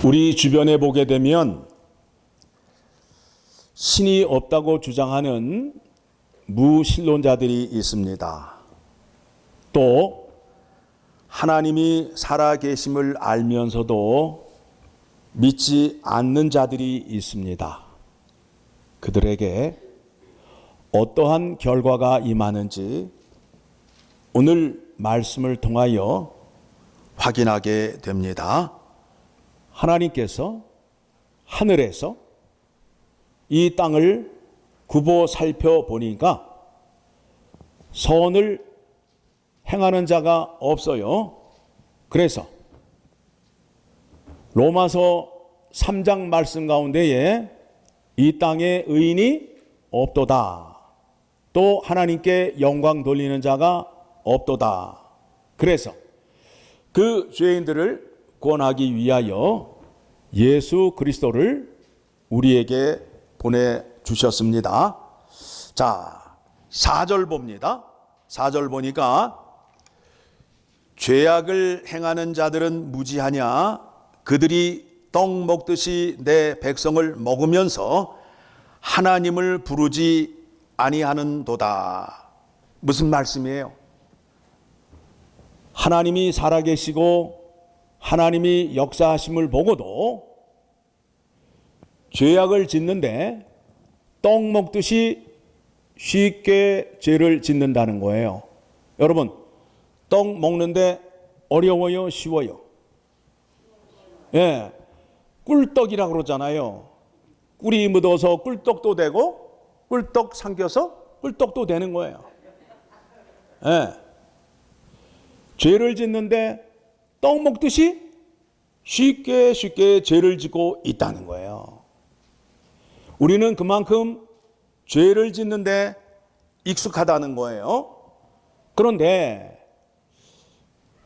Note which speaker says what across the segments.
Speaker 1: 우리 주변에 보게 되면 신이 없다고 주장하는 무신론자들이 있습니다. 또 하나님이 살아계심을 알면서도 믿지 않는 자들이 있습니다. 그들에게 어떠한 결과가 임하는지 오늘 말씀을 통하여 확인하게 됩니다. 하나님께서 하늘에서 이 땅을 굽어 살펴보니까 선을 행하는 자가 없어요. 그래서 로마서 3장 말씀 가운데에 이 땅에 의인이 없도다. 또 하나님께 영광 돌리는 자가 없도다. 그래서 그 죄인들을 구원하기 위하여 예수 그리스도를 우리에게 보내주셨습니다. 자, 4절 봅니다. 4절 보니까 죄악을 행하는 자들은 무지하냐? 그들이 떡 먹듯이 내 백성을 먹으면서 하나님을 부르지 아니하는도다. 무슨 말씀이에요? 하나님이 살아계시고 하나님이 역사하심을 보고도 죄악을 짓는데 떡 먹듯이 쉽게 죄를 짓는다는 거예요. 여러분, 떡 먹는데 어려워요? 쉬워요? 예, 꿀떡이라고 그러잖아요. 꿀이 묻어서 꿀떡도 되고 꿀떡 삼켜서 꿀떡도 되는 거예요. 예, 죄를 짓는데 떡 먹듯이 쉽게 죄를 짓고 있다는 거예요. 우리는 그만큼 죄를 짓는데 익숙하다는 거예요. 그런데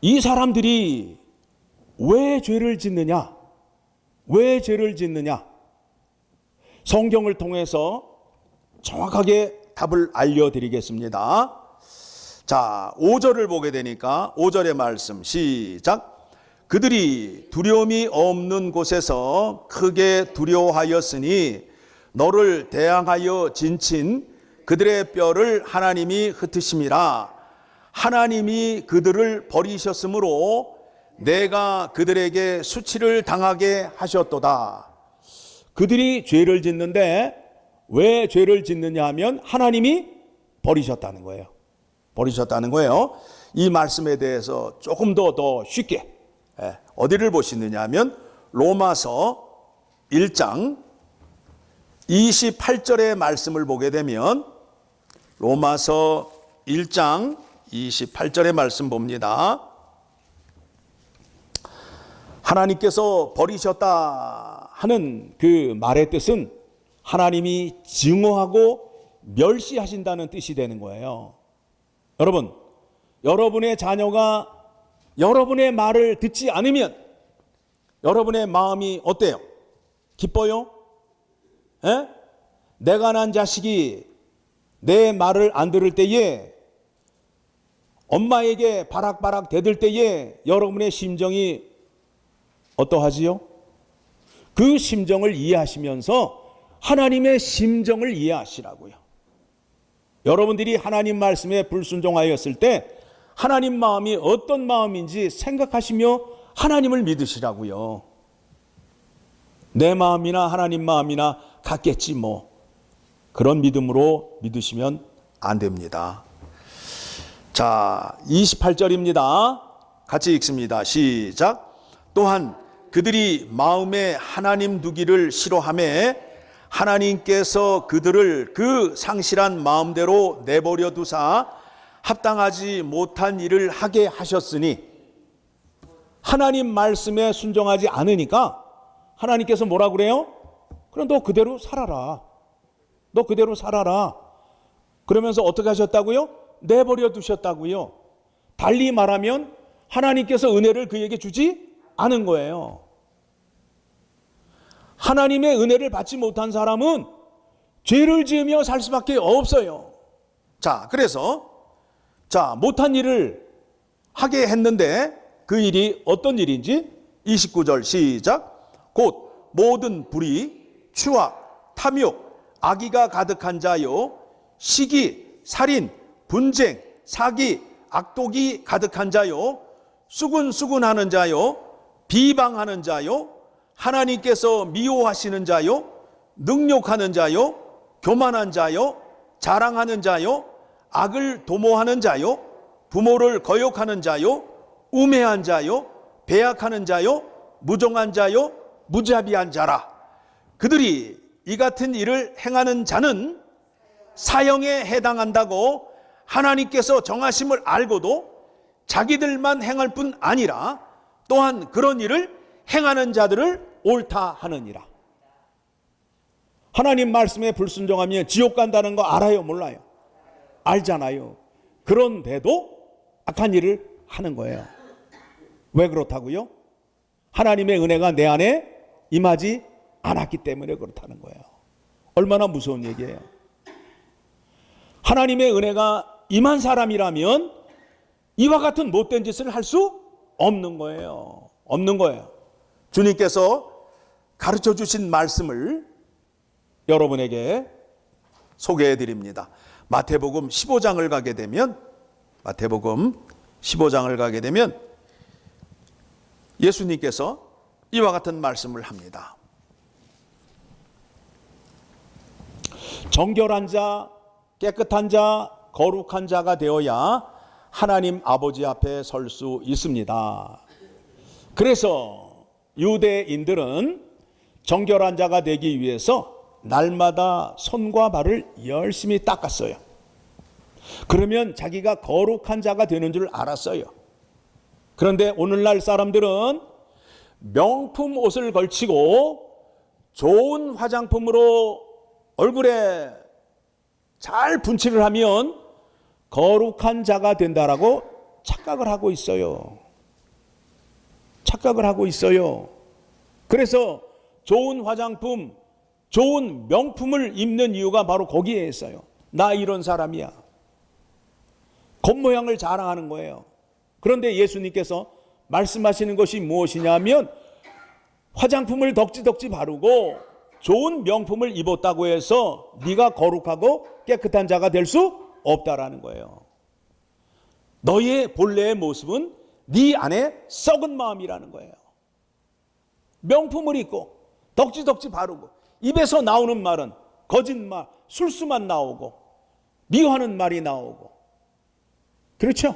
Speaker 1: 이 사람들이 왜 죄를 짓느냐? 왜 죄를 짓느냐? 성경을 통해서 정확하게 답을 알려드리겠습니다. 자, 5절을 보게 되니까 5절의 말씀 시작. 그들이 두려움이 없는 곳에서 크게 두려워하였으니 너를 대항하여 진친 그들의 뼈를 하나님이 흩으심이라. 하나님이 그들을 버리셨으므로 내가 그들에게 수치를 당하게 하셨도다. 그들이 죄를 짓는데 왜 죄를 짓느냐 하면 하나님이 버리셨다는 거예요. 버리셨다는 거예요. 이 말씀에 대해서 조금 더 쉽게 어디를 보시느냐 하면 로마서 1장 28절의 말씀을 보게 되면 로마서 1장 28절의 말씀 봅니다. 하나님께서 버리셨다 하는 그 말의 뜻은 하나님이 증오하고 멸시하신다는 뜻이 되는 거예요. 여러분, 여러분의 자녀가 여러분의 말을 듣지 않으면 여러분의 마음이 어때요? 기뻐요? 에? 내가 난 자식이 내 말을 안 들을 때에 엄마에게 바락바락 대들 때에 여러분의 심정이 어떠하지요? 그 심정을 이해하시면서 하나님의 심정을 이해하시라고요. 여러분들이 하나님 말씀에 불순종하였을 때 하나님 마음이 어떤 마음인지 생각하시며 하나님을 믿으시라고요. 내 마음이나 하나님 마음이나 같겠지 뭐. 그런 믿음으로 믿으시면 안 됩니다. 자, 28절입니다. 같이 읽습니다. 시작. 또한 그들이 마음에 하나님 두기를 싫어하며 하나님께서 그들을 그 상실한 마음대로 내버려 두사 합당하지 못한 일을 하게 하셨으니, 하나님 말씀에 순종하지 않으니까 하나님께서 뭐라 그래요? 그럼 너 그대로 살아라. 너 그대로 살아라. 그러면서 어떻게 하셨다고요? 내버려 두셨다고요. 달리 말하면 하나님께서 은혜를 그에게 주지 않은 거예요. 하나님의 은혜를 받지 못한 사람은 죄를 지으며 살 수밖에 없어요. 자, 그래서 못한 일을 하게 했는데 그 일이 어떤 일인지 29절 시작. 곧 모든 불의, 추악, 탐욕, 악의가 가득한 자요, 시기, 살인, 분쟁, 사기, 악독이 가득한 자요, 수군수군하는 자요, 비방하는 자요, 하나님께서 미워하시는 자요, 능욕하는 자요, 교만한 자요, 자랑하는 자요, 악을 도모하는 자요, 부모를 거역하는 자요, 우매한 자요, 배약하는 자요, 무정한 자요, 무자비한 자라. 그들이 이 같은 일을 행하는 자는 사형에 해당한다고 하나님께서 정하심을 알고도 자기들만 행할 뿐 아니라 또한 그런 일을 행하는 자들을 옳다 하느니라. 하나님 말씀에 불순종하면 지옥 간다는 거 알아요, 몰라요? 알잖아요. 그런데도 악한 일을 하는 거예요. 왜 그렇다고요? 하나님의 은혜가 내 안에 임하지 않았기 때문에 그렇다는 거예요. 얼마나 무서운 얘기예요. 하나님의 은혜가 임한 사람이라면 이와 같은 못된 짓을 할 수 없는 거예요. 없는 거예요. 주님께서 가르쳐 주신 말씀을 여러분에게 소개해 드립니다. 마태복음 15장을 가게 되면 예수님께서 이와 같은 말씀을 합니다. 정결한 자, 깨끗한 자, 거룩한 자가 되어야 하나님 아버지 앞에 설 수 있습니다. 그래서 유대인들은 정결한 자가 되기 위해서 날마다 손과 발을 열심히 닦았어요. 그러면 자기가 거룩한 자가 되는 줄 알았어요. 그런데 오늘날 사람들은 명품 옷을 걸치고 좋은 화장품으로 얼굴에 잘 분칠을 하면 거룩한 자가 된다라고 착각을 하고 있어요. 착각을 하고 있어요. 그래서 좋은 화장품, 좋은 명품을 입는 이유가 바로 거기에 있어요. 나 이런 사람이야. 겉모양을 자랑하는 거예요. 그런데 예수님께서 말씀하시는 것이 무엇이냐면 화장품을 덕지덕지 바르고 좋은 명품을 입었다고 해서 네가 거룩하고 깨끗한 자가 될 수 없다라는 거예요. 너의 본래의 모습은 네 안에 썩은 마음이라는 거예요. 명품을 입고 덕지덕지 바르고 입에서 나오는 말은 거짓말, 술수만 나오고 미워하는 말이 나오고 그렇죠?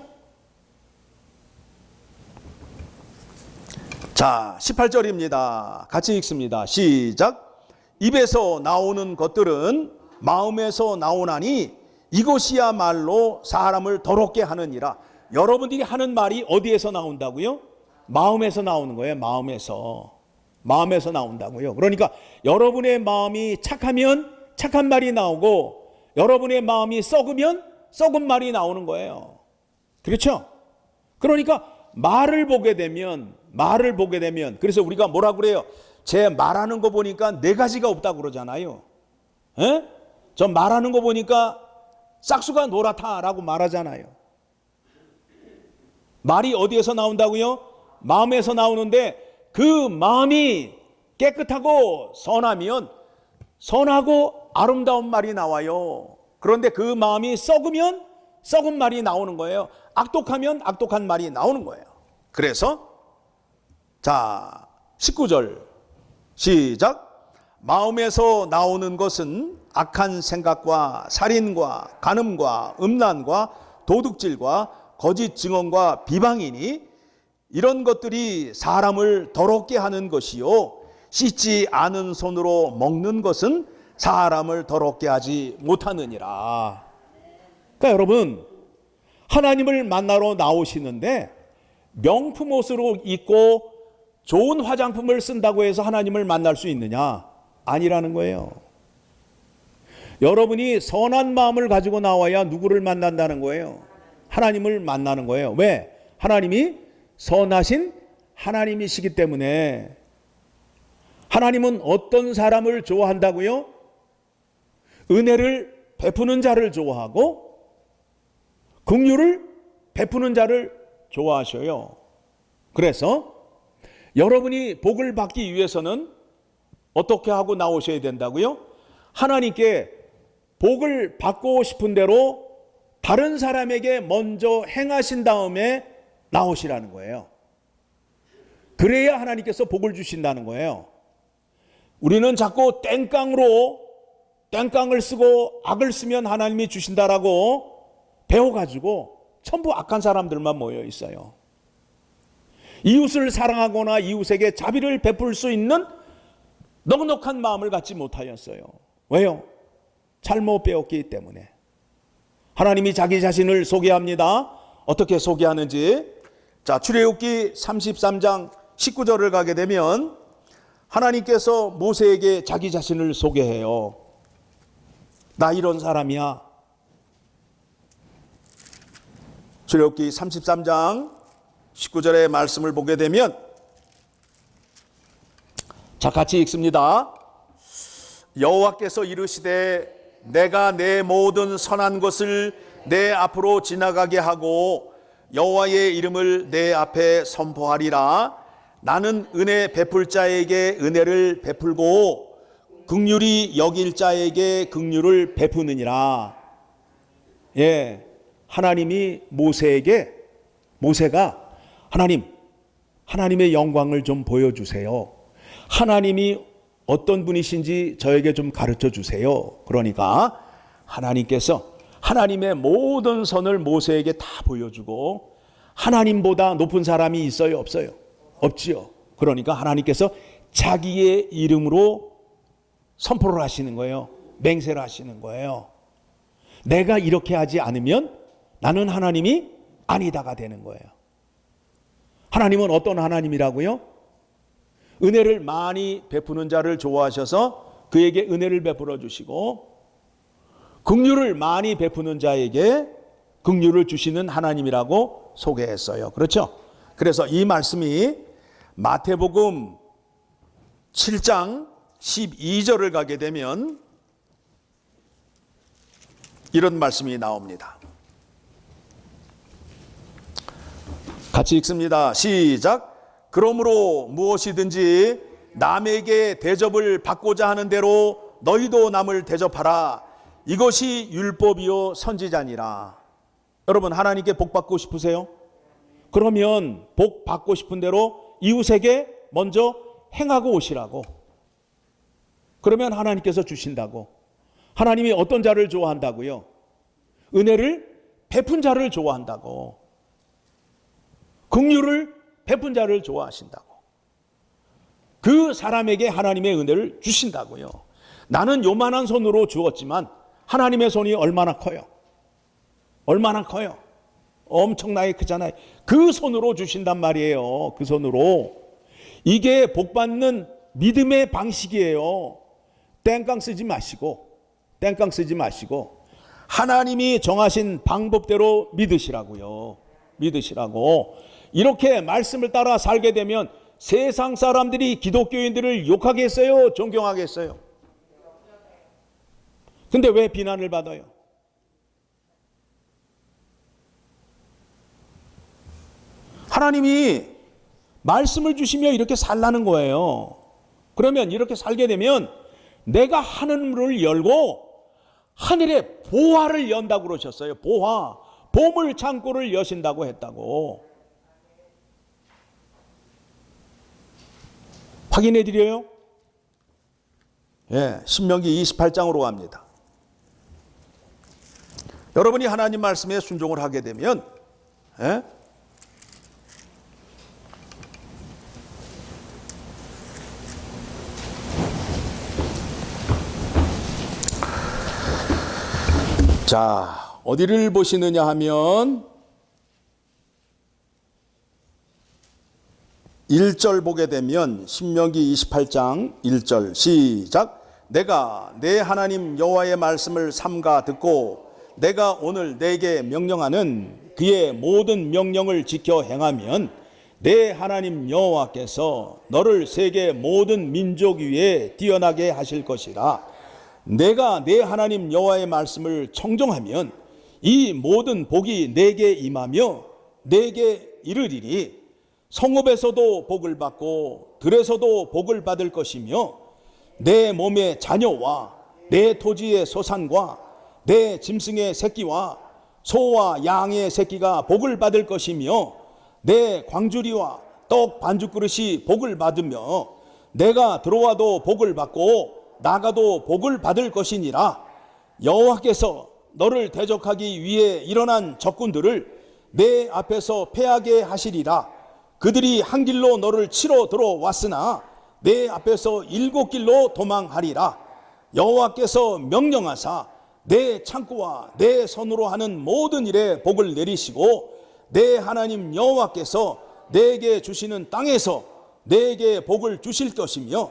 Speaker 1: 자, 18절입니다. 같이 읽습니다. 시작. 입에서 나오는 것들은 마음에서 나오나니 이것이야말로 사람을 더럽게 하느니라. 여러분들이 하는 말이 어디에서 나온다고요? 마음에서 나오는 거예요. 마음에서 나온다고요. 그러니까 여러분의 마음이 착하면 착한 말이 나오고 여러분의 마음이 썩으면 썩은 말이 나오는 거예요. 그렇죠? 그러니까 말을 보게 되면 그래서 우리가 뭐라 그래요? 제 말하는 거 보니까 네 가지가 없다고 그러잖아요. 에? 저 말하는 거 보니까 싹수가 노랗다라고 말하잖아요. 말이 어디에서 나온다고요? 마음에서 나오는데 그 마음이 깨끗하고 선하면 선하고 아름다운 말이 나와요. 그런데 그 마음이 썩으면 썩은 말이 나오는 거예요. 악독하면 악독한 말이 나오는 거예요. 그래서 자 19절 시작. 마음에서 나오는 것은 악한 생각과 살인과 간음과 음란과 도둑질과 거짓 증언과 비방이니 이런 것들이 사람을 더럽게 하는 것이요 씻지 않은 손으로 먹는 것은 사람을 더럽게 하지 못하느니라. 그러니까 여러분 하나님을 만나러 나오시는데 명품 옷으로 입고 좋은 화장품을 쓴다고 해서 하나님을 만날 수 있느냐? 아니라는 거예요. 여러분이 선한 마음을 가지고 나와야 누구를 만난다는 거예요? 하나님을 만나는 거예요. 왜? 하나님이 선하신 하나님이시기 때문에. 하나님은 어떤 사람을 좋아한다고요? 은혜를 베푸는 자를 좋아하고 긍휼을 베푸는 자를 좋아하셔요. 그래서 여러분이 복을 받기 위해서는 어떻게 하고 나오셔야 된다고요? 하나님께 복을 받고 싶은 대로 다른 사람에게 먼저 행하신 다음에 나오시라는 거예요. 그래야 하나님께서 복을 주신다는 거예요. 우리는 자꾸 땡깡을 쓰고 악을 쓰면 하나님이 주신다라고 배워가지고 전부 악한 사람들만 모여 있어요. 이웃을 사랑하거나 이웃에게 자비를 베풀 수 있는 넉넉한 마음을 갖지 못하였어요. 왜요? 잘못 배웠기 때문에. 하나님이 자기 자신을 소개합니다. 어떻게 소개하는지. 자, 출애굽기 33장 19절을 가게 되면 하나님께서 모세에게 자기 자신을 소개해요. 나 이런 사람이야. 출애굽기 33장 19절의 말씀을 보게 되면, 자, 같이 읽습니다. 여호와께서 이르시되 내가 내 모든 선한 것을 내 앞으로 지나가게 하고 여호와의 이름을 내 앞에 선포하리라. 나는 은혜 베풀 자에게 은혜를 베풀고 긍휼히 여길 자에게 긍휼을 베푸느니라. 예, 하나님이 모세가 하나님의 영광을 좀 보여주세요. 하나님이 어떤 분이신지 저에게 좀 가르쳐 주세요. 그러니까 하나님께서 하나님의 모든 선을 모세에게 다 보여주고, 하나님보다 높은 사람이 있어요? 없어요? 없지요. 그러니까 하나님께서 자기의 이름으로 선포를 하시는 거예요. 맹세를 하시는 거예요. 내가 이렇게 하지 않으면 나는 하나님이 아니다가 되는 거예요. 하나님은 어떤 하나님이라고요? 은혜를 많이 베푸는 자를 좋아하셔서 그에게 은혜를 베풀어 주시고, 긍휼을 많이 베푸는 자에게 긍휼을 주시는 하나님이라고 소개했어요. 그렇죠? 그래서 이 말씀이 마태복음 7장 12절을 가게 되면 이런 말씀이 나옵니다. 같이 읽습니다. 시작. 그러므로 무엇이든지 남에게 대접을 받고자 하는 대로 너희도 남을 대접하라. 이것이 율법이요 선지자니라. 여러분, 하나님께 복 받고 싶으세요? 그러면 복 받고 싶은 대로 이웃에게 먼저 행하고 오시라고. 그러면 하나님께서 주신다고. 하나님이 어떤 자를 좋아한다고요? 은혜를 베푼 자를 좋아한다고. 긍휼을 베푼 자를 좋아하신다고. 그 사람에게 하나님의 은혜를 주신다고요. 나는 요만한 손으로 주었지만 하나님의 손이 얼마나 커요? 얼마나 커요? 엄청나게 크잖아요. 그 손으로 주신단 말이에요. 그 손으로. 이게 복받는 믿음의 방식이에요. 땡깡 쓰지 마시고 하나님이 정하신 방법대로 믿으시라고요. 믿으시라고. 이렇게 말씀을 따라 살게 되면 세상 사람들이 기독교인들을 욕하겠어요? 존경하겠어요? 근데 왜 비난을 받아요? 하나님이 말씀을 주시며 이렇게 살라는 거예요. 그러면 이렇게 살게 되면 내가 하늘문을 열고 하늘에 보화를 연다고 그러셨어요. 보화. 보물 창고를 여신다고 했다고. 확인해 드려요? 예, 신명기 28장으로 갑니다. 여러분이 하나님 말씀에 순종을 하게 되면, 예? 자, 어디를 보시느냐 하면 1절 보게 되면 신명기 28장 1절 시작. 내가 내 하나님 여호와의 말씀을 삼가 듣고 내가 오늘 내게 명령하는 그의 모든 명령을 지켜 행하면 내 하나님 여호와께서 너를 세계 모든 민족 위에 뛰어나게 하실 것이라. 내가 내 하나님 여호와의 말씀을 청종하면 이 모든 복이 내게 임하며 내게 이르리니 성읍에서도 복을 받고 들에서도 복을 받을 것이며 내 몸의 자녀와 내 토지의 소산과 내 짐승의 새끼와 소와 양의 새끼가 복을 받을 것이며 내 광주리와 떡 반죽그릇이 복을 받으며 내가 들어와도 복을 받고 나가도 복을 받을 것이니라. 여호와께서 너를 대적하기 위해 일어난 적군들을 내 앞에서 패하게 하시리라. 그들이 한 길로 너를 치러 들어왔으나 내 앞에서 7길로 도망하리라. 여호와께서 명령하사 내 창고와 내 손으로 하는 모든 일에 복을 내리시고 내 하나님 여호와께서 내게 주시는 땅에서 내게 복을 주실 것이며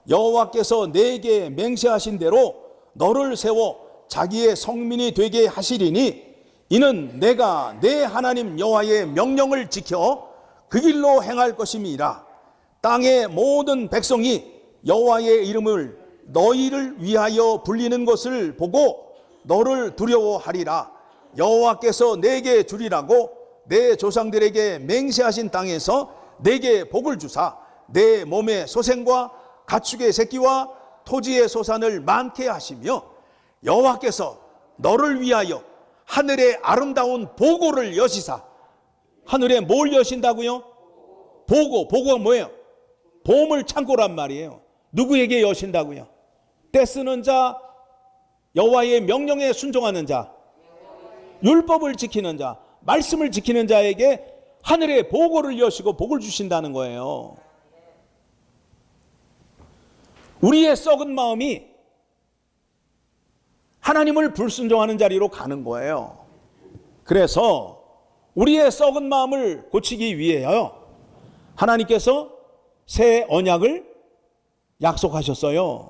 Speaker 1: 여호와께서 내게 맹세하신 대로 너를 세워 자기의 성민이 되게 하시리니 이는 내가 내 하나님 여호와의 명령을 지켜 그 길로 행할 것임이라. 땅의 모든 백성이 여호와의 이름을 너희를 위하여 불리는 것을 보고 너를 두려워하리라. 여호와께서 내게 주리라고 내 조상들에게 맹세하신 땅에서 내게 복을 주사 내 몸의 소생과 가축의 새끼와 토지의 소산을 많게 하시며 여호와께서 너를 위하여 하늘의 아름다운 보고를 여시사. 하늘에 뭘 여신다고요? 보고가 뭐예요? 보물 창고란 말이에요. 누구에게 여신다고요? 때 쓰는 자, 여호와의 명령에 순종하는 자, 율법을 지키는 자, 말씀을 지키는 자에게 하늘의 보고를 여시고 복을 주신다는 거예요. 우리의 썩은 마음이 하나님을 불순종하는 자리로 가는 거예요. 그래서 우리의 썩은 마음을 고치기 위해요, 하나님께서 새 언약을 약속하셨어요.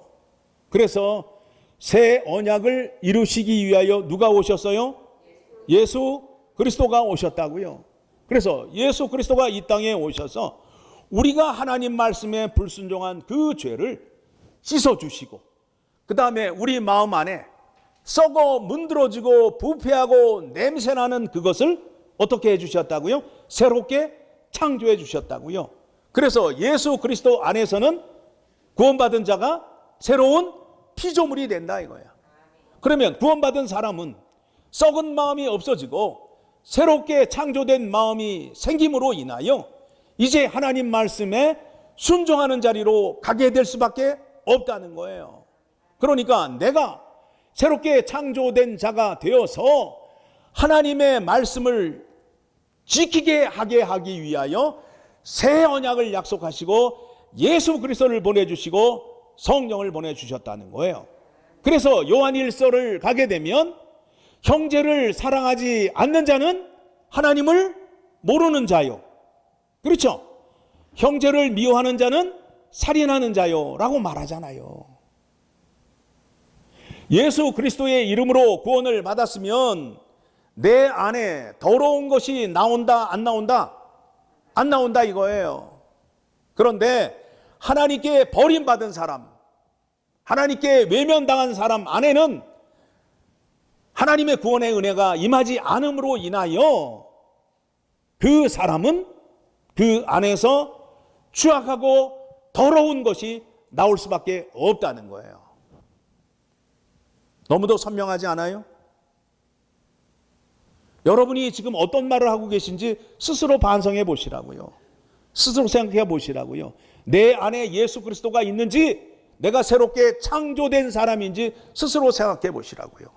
Speaker 1: 그래서 새 언약을 이루시기 위하여 누가 오셨어요? 예수 그리스도가 오셨다고요. 그래서 예수 그리스도가 이 땅에 오셔서 우리가 하나님 말씀에 불순종한 그 죄를 씻어주시고 그 다음에 우리 마음 안에 썩어 문드러지고 부패하고 냄새나는 그것을 어떻게 해주셨다고요? 새롭게 창조해 주셨다고요. 그래서 예수 그리스도 안에서는 구원받은 자가 새로운 피조물이 된다 이거야. 그러면 구원받은 사람은 썩은 마음이 없어지고 새롭게 창조된 마음이 생김으로 인하여 이제 하나님 말씀에 순종하는 자리로 가게 될 수밖에 없다는 거예요. 그러니까 내가 새롭게 창조된 자가 되어서 하나님의 말씀을 지키게 하게 하기 위하여 새 언약을 약속하시고 예수 그리스도를 보내주시고 성령을 보내주셨다는 거예요. 그래서 요한일서를 가게 되면 형제를 사랑하지 않는 자는 하나님을 모르는 자요. 그렇죠? 형제를 미워하는 자는 살인하는 자요 라고 말하잖아요. 예수 그리스도의 이름으로 구원을 받았으면 내 안에 더러운 것이 나온다 안 나온다? 안 나온다 이거예요. 그런데 하나님께 버림받은 사람, 하나님께 외면당한 사람 안에는 하나님의 구원의 은혜가 임하지 않음으로 인하여 그 사람은 그 안에서 추악하고 더러운 것이 나올 수밖에 없다는 거예요. 너무도 선명하지 않아요? 여러분이 지금 어떤 말을 하고 계신지 스스로 반성해 보시라고요. 스스로 생각해 보시라고요. 내 안에 예수 그리스도가 있는지 내가 새롭게 창조된 사람인지 스스로 생각해 보시라고요.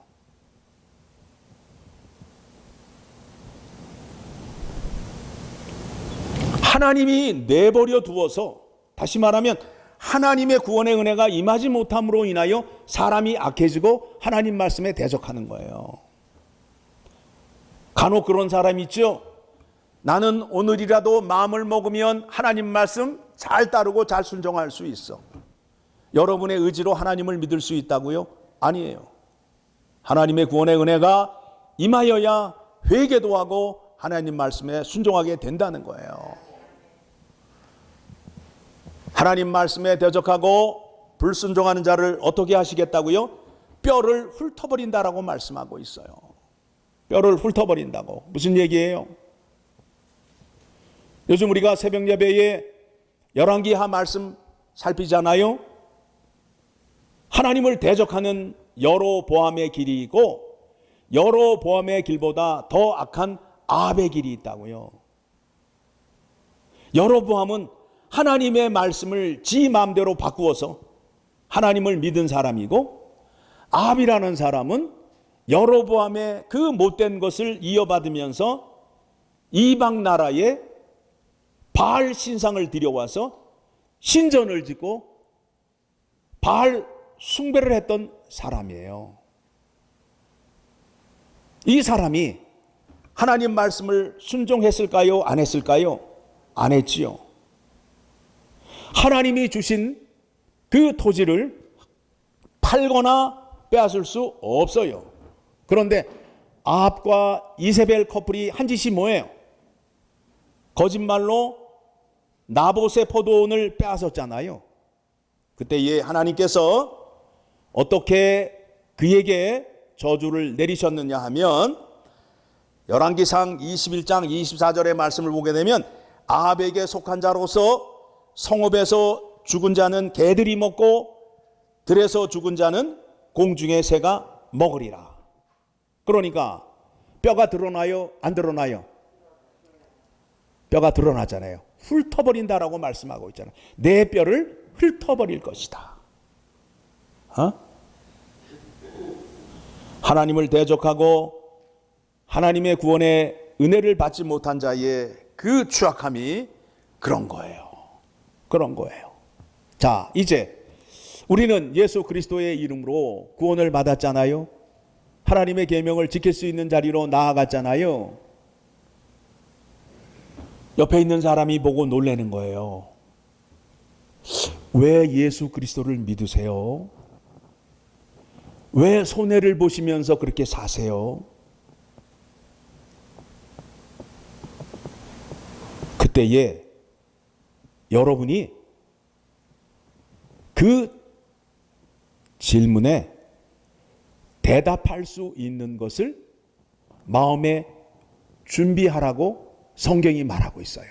Speaker 1: 하나님이 내버려 두어서, 다시 말하면 하나님의 구원의 은혜가 임하지 못함으로 인하여 사람이 악해지고 하나님 말씀에 대적하는 거예요. 간혹 그런 사람이 있죠. 나는 오늘이라도 마음을 먹으면 하나님 말씀 잘 따르고 잘 순종할 수 있어. 여러분의 의지로 하나님을 믿을 수 있다고요? 아니에요. 하나님의 구원의 은혜가 임하여야 회개도 하고 하나님 말씀에 순종하게 된다는 거예요. 하나님 말씀에 대적하고 불순종하는 자를 어떻게 하시겠다고요? 뼈를 훑어버린다라고 말씀하고 있어요. 뼈를 훑어버린다고. 무슨 얘기예요? 요즘 우리가 새벽 예배에 열왕기하 말씀 살피잖아요. 하나님을 대적하는 여로보암의 길이 있고 여로보암의 길보다 더 악한 아합의 길이 있다고요. 여로보암은 하나님의 말씀을 지 마음대로 바꾸어서 하나님을 믿은 사람이고, 아합이라는 사람은 여로보암의 그 못된 것을 이어받으면서 이방 나라에 바알 신상을 들여와서 신전을 짓고 바알 숭배를 했던 사람이에요. 이 사람이 하나님 말씀을 순종했을까요? 안 했을까요? 안 했지요. 하나님이 주신 그 토지를 팔거나 빼앗을 수 없어요. 그런데 아합과 이세벨 커플이 한 짓이 뭐예요? 거짓말로 나봇의 포도원을 빼앗았잖아요. 그때에 하나님께서 어떻게 그에게 저주를 내리셨느냐 하면, 열왕기상 21장 24절의 말씀을 보게 되면, 아합에게 속한 자로서 성읍에서 죽은 자는 개들이 먹고 들에서 죽은 자는 공중의 새가 먹으리라. 그러니까 뼈가 드러나요? 안 드러나요? 뼈가 드러나잖아요. 훑어버린다라고 말씀하고 있잖아요. 내 뼈를 훑어버릴 것이다. 하나님을 대적하고 하나님의 구원의 은혜를 받지 못한 자의 그 추악함이 그런 거예요. 그런 거예요. 자, 이제 우리는 예수 그리스도의 이름으로 구원을 받았잖아요. 하나님의 계명을 지킬 수 있는 자리로 나아갔잖아요. 옆에 있는 사람이 보고 놀라는 거예요. 왜 예수 그리스도를 믿으세요? 왜 손해를 보시면서 그렇게 사세요? 그때에 여러분이 그 질문에 대답할 수 있는 것을 마음에 준비하라고 성경이 말하고 있어요.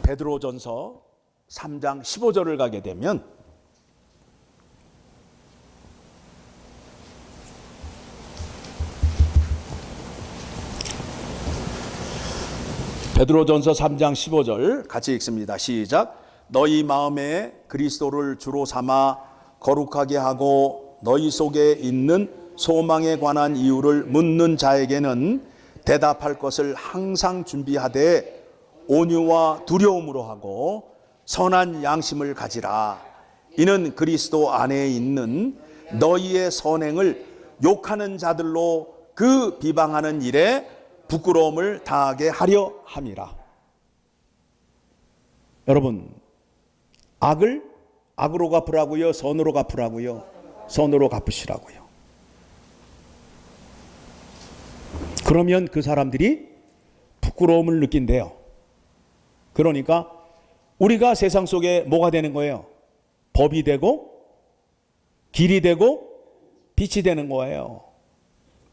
Speaker 1: 베드로전서 3장 15절을 가게 되면, 베드로전서 3장 15절 같이 읽습니다. 시작. 너희 마음에 그리스도를 주로 삼아 거룩하게 하고 너희 속에 있는 소망에 관한 이유를 묻는 자에게는 대답할 것을 항상 준비하되 온유와 두려움으로 하고 선한 양심을 가지라. 이는 그리스도 안에 있는 너희의 선행을 욕하는 자들로 그 비방하는 일에 부끄러움을 당하게 하려 함이라. 여러분, 악을 악으로 갚으라고요? 선으로 갚으라고요? 선으로 갚으시라고요. 그러면 그 사람들이 부끄러움을 느낀대요. 그러니까 우리가 세상 속에 뭐가 되는 거예요? 법이 되고 길이 되고 빛이 되는 거예요.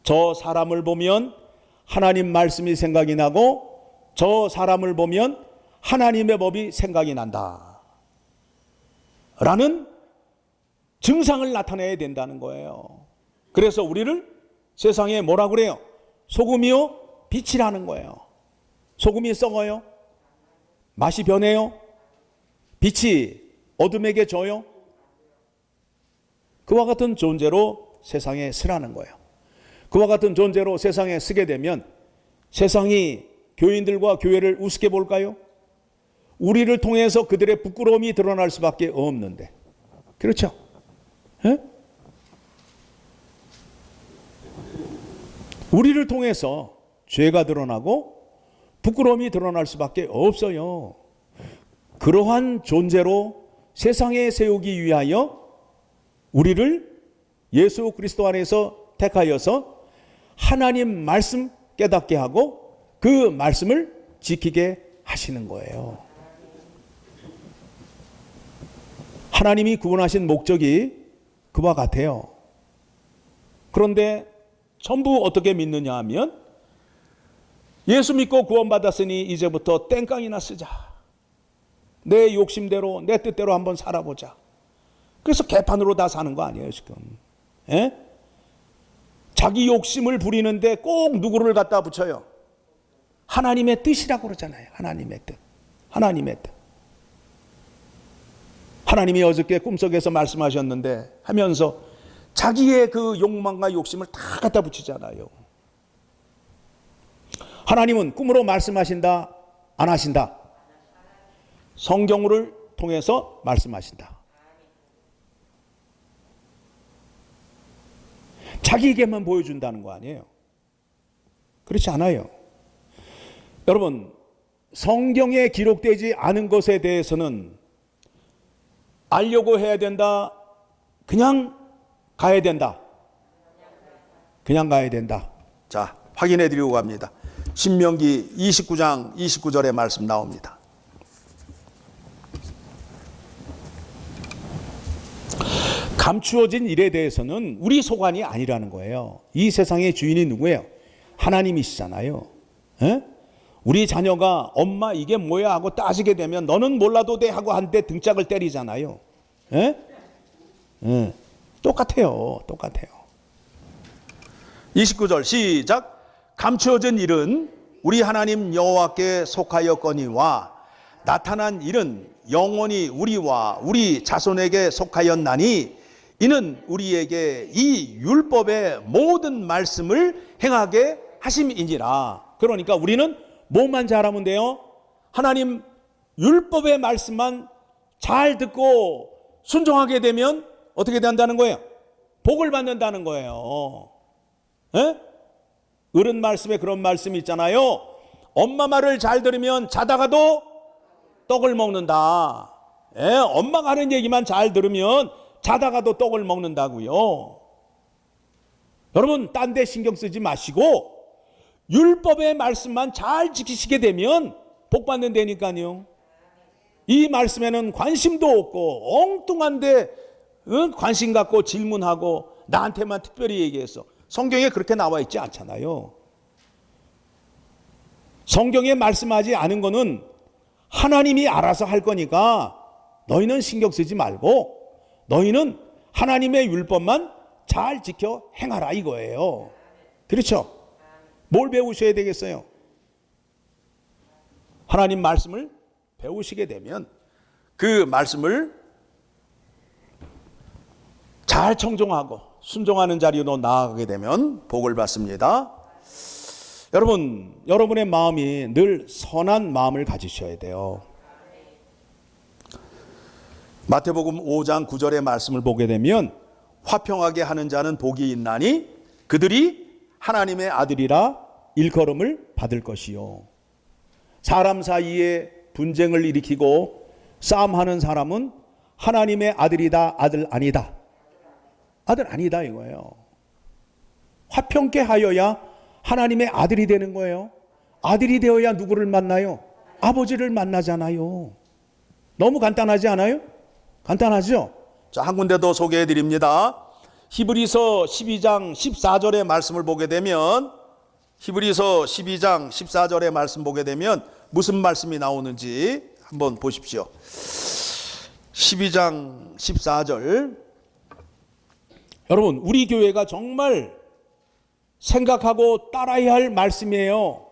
Speaker 1: 저 사람을 보면 하나님 말씀이 생각이 나고 저 사람을 보면 하나님의 법이 생각이 난다 라는 증상을 나타내야 된다는 거예요. 그래서 우리를 세상에 뭐라 그래요? 소금이요 빛이라는 거예요. 소금이 썩어요? 맛이 변해요? 빛이 어둠에게 져요? 그와 같은 존재로 세상에 쓰라는 거예요. 그와 같은 존재로 세상에 쓰게 되면 세상이 교인들과 교회를 우습게 볼까요? 우리를 통해서 그들의 부끄러움이 드러날 수밖에 없는데, 그렇죠? 에? 우리를 통해서 죄가 드러나고 부끄러움이 드러날 수밖에 없어요. 그러한 존재로 세상에 세우기 위하여 우리를 예수 그리스도 안에서 택하여서 하나님 말씀 깨닫게 하고 그 말씀을 지키게 하시는 거예요. 하나님이 구원하신 목적이 그와 같아요. 그런데 전부 어떻게 믿느냐 하면 예수 믿고 구원받았으니 이제부터 땡깡이나 쓰자. 내 욕심대로 내 뜻대로 한번 살아보자. 그래서 개판으로 다 사는 거 아니에요 지금. 예? 자기 욕심을 부리는데 꼭 누구를 갖다 붙여요? 하나님의 뜻이라고 그러잖아요. 하나님의 뜻. 하나님의 뜻. 하나님이 어저께 꿈속에서 말씀하셨는데 하면서 자기의 그 욕망과 욕심을 다 갖다 붙이잖아요. 하나님은 꿈으로 말씀하신다, 안 하신다? 성경을 통해서 말씀하신다. 자기에게만 보여준다는 거 아니에요. 그렇지 않아요. 여러분, 성경에 기록되지 않은 것에 대해서는 알려고 해야 된다, 그냥 가야 된다. 그냥 가야 된다. 자, 확인해 드리고 갑니다. 신명기 29장 29절의 말씀 나옵니다. 감추어진 일에 대해서는 우리 소관이 아니라는 거예요. 이 세상의 주인이 누구예요? 하나님이시잖아요. 에? 우리 자녀가 엄마 이게 뭐야 하고 따지게 되면 너는 몰라도 돼 하고 한때 등짝을 때리잖아요. 에? 에. 똑같아요. 똑같아요. 29절 시작. 감추어진 일은 우리 하나님 여호와께 속하였거니와 나타난 일은 영원히 우리와 우리 자손에게 속하였나니 이는 우리에게 이 율법의 모든 말씀을 행하게 하심이니라. 그러니까 우리는 뭐만 잘하면 돼요? 하나님 율법의 말씀만 잘 듣고 순종하게 되면 어떻게 된다는 거예요? 복을 받는다는 거예요. 에? 어른 말씀에 그런 말씀이 있잖아요. 엄마 말을 잘 들으면 자다가도 떡을 먹는다. 예, 엄마가 하는 얘기만 잘 들으면 자다가도 떡을 먹는다고요. 여러분, 딴 데 신경 쓰지 마시고 율법의 말씀만 잘 지키시게 되면 복 받는다니까요. 이 말씀에는 관심도 없고 엉뚱한데 관심 갖고 질문하고 나한테만 특별히 얘기해서 성경에 그렇게 나와 있지 않잖아요. 성경에 말씀하지 않은 거는 하나님이 알아서 할 거니까 너희는 신경 쓰지 말고 너희는 하나님의 율법만 잘 지켜 행하라 이거예요. 그렇죠? 뭘 배우셔야 되겠어요? 하나님 말씀을 배우시게 되면 그 말씀을 잘 청종하고 순종하는 자리로 나아가게 되면 복을 받습니다. 여러분, 여러분의 마음이 늘 선한 마음을 가지셔야 돼요. 마태복음 5장 9절의 말씀을 보게 되면 화평하게 하는 자는 복이 있나니 그들이 하나님의 아들이라 일컬음을 받을 것이요. 사람 사이에 분쟁을 일으키고 싸움하는 사람은 하나님의 아들이다, 아들 아니다. 아들 아니다 이거예요. 화평케 하여야 하나님의 아들이 되는 거예요. 아들이 되어야 누구를 만나요? 아버지를 만나잖아요. 너무 간단하지 않아요? 간단하죠? 자, 한 군데 더 소개해 드립니다. 히브리서 12장 14절의 말씀을 보게 되면 히브리서 12장 14절의 말씀 보게 되면 무슨 말씀이 나오는지 한번 보십시오. 12장 14절. 여러분, 우리 교회가 정말 생각하고 따라야 할 말씀이에요.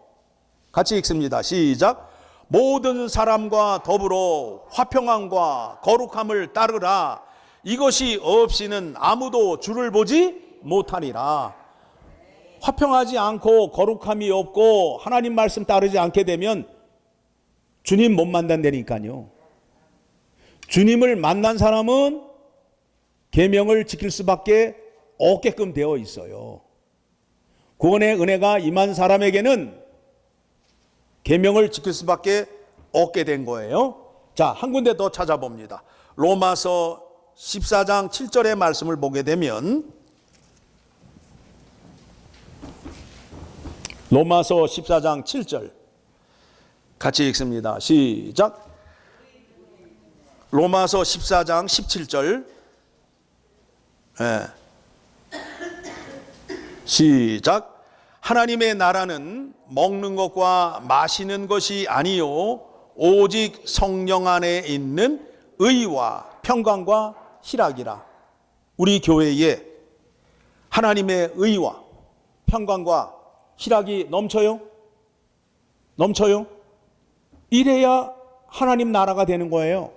Speaker 1: 같이 읽습니다. 시작. 모든 사람과 더불어 화평함과 거룩함을 따르라. 이것이 없이는 아무도 주를 보지 못하리라. 화평하지 않고 거룩함이 없고 하나님 말씀 따르지 않게 되면 주님 못 만난다니까요. 주님을 만난 사람은 계명을 지킬 수밖에 없게끔 되어 있어요. 구원의 은혜가 임한 사람에게는 계명을 지킬 수밖에 없게 된 거예요. 자, 한 군데 더 찾아봅니다. 로마서 14장 7절의 말씀을 보게 되면 로마서 14장 7절 같이 읽습니다. 시작. 로마서 14장 17절 시작. 하나님의 나라는 먹는 것과 마시는 것이 아니요 오직 성령 안에 있는 의와 평강과 희락이라. 우리 교회에 하나님의 의와 평강과 희락이 넘쳐요? 넘쳐요? 이래야 하나님 나라가 되는 거예요.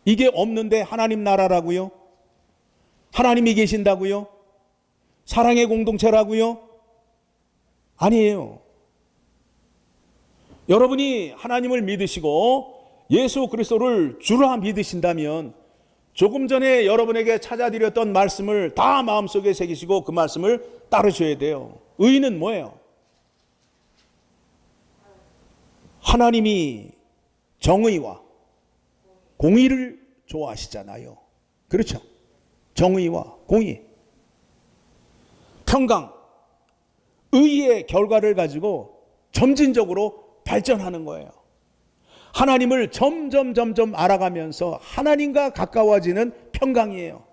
Speaker 1: 이게 없는데 하나님 나라라고요? 하나님이 계신다고요? 사랑의 공동체라고요? 아니에요. 여러분이 하나님을 믿으시고 예수 그리스도를 주라 믿으신다면 조금 전에 여러분에게 찾아드렸던 말씀을 다 마음속에 새기시고 그 말씀을 따르셔야 돼요. 의는 뭐예요? 하나님이 정의와 공의를 좋아하시잖아요. 그렇죠? 정의와 공의. 평강, 의의 결과를 가지고 점진적으로 발전하는 거예요. 하나님을 점점 알아가면서 하나님과 가까워지는 평강이에요.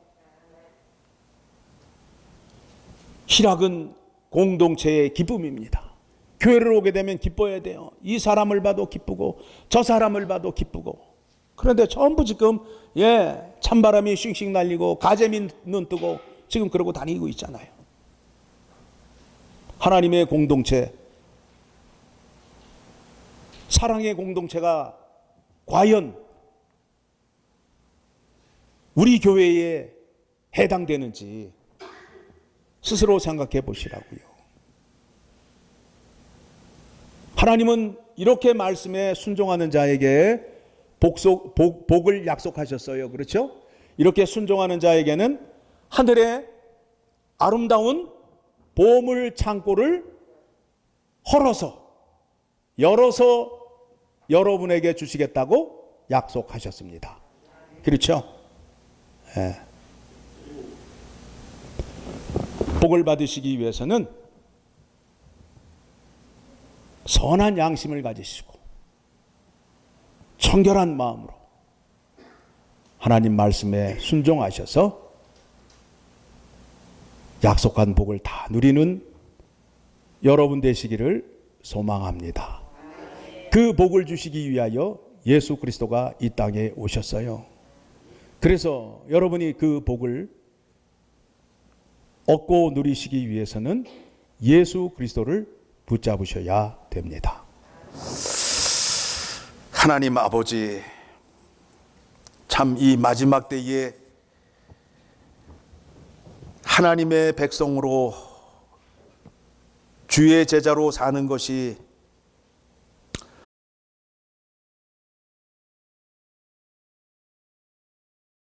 Speaker 1: 희락은 공동체의 기쁨입니다. 교회를 오게 되면 기뻐야 돼요. 이 사람을 봐도 기쁘고 저 사람을 봐도 기쁘고. 그런데 전부 지금 찬바람이 싱싱 날리고 가재미 눈 뜨고 지금 그러고 다니고 있잖아요. 하나님의 공동체, 사랑의 공동체가 과연 우리 교회에 해당되는지 스스로 생각해 보시라고요. 하나님은 이렇게 말씀에 순종하는 자에게 복을 약속하셨어요. 그렇죠? 이렇게 순종하는 자에게는 하늘의 아름다운 보물 창고를 열어서 여러분에게 주시겠다고 약속하셨습니다. 그렇죠? 네. 복을 받으시기 위해서는 선한 양심을 가지시고 청결한 마음으로 하나님 말씀에 순종하셔서 약속한 복을 다 누리는 여러분 되시기를 소망합니다. 그 복을 주시기 위하여 예수 그리스도가 이 땅에 오셨어요. 그래서 여러분이 그 복을 얻고 누리시기 위해서는 예수 그리스도를 붙잡으셔야 됩니다. 하나님 아버지, 참 이 마지막 때에 하나님의 백성으로 주의 제자로 사는 것이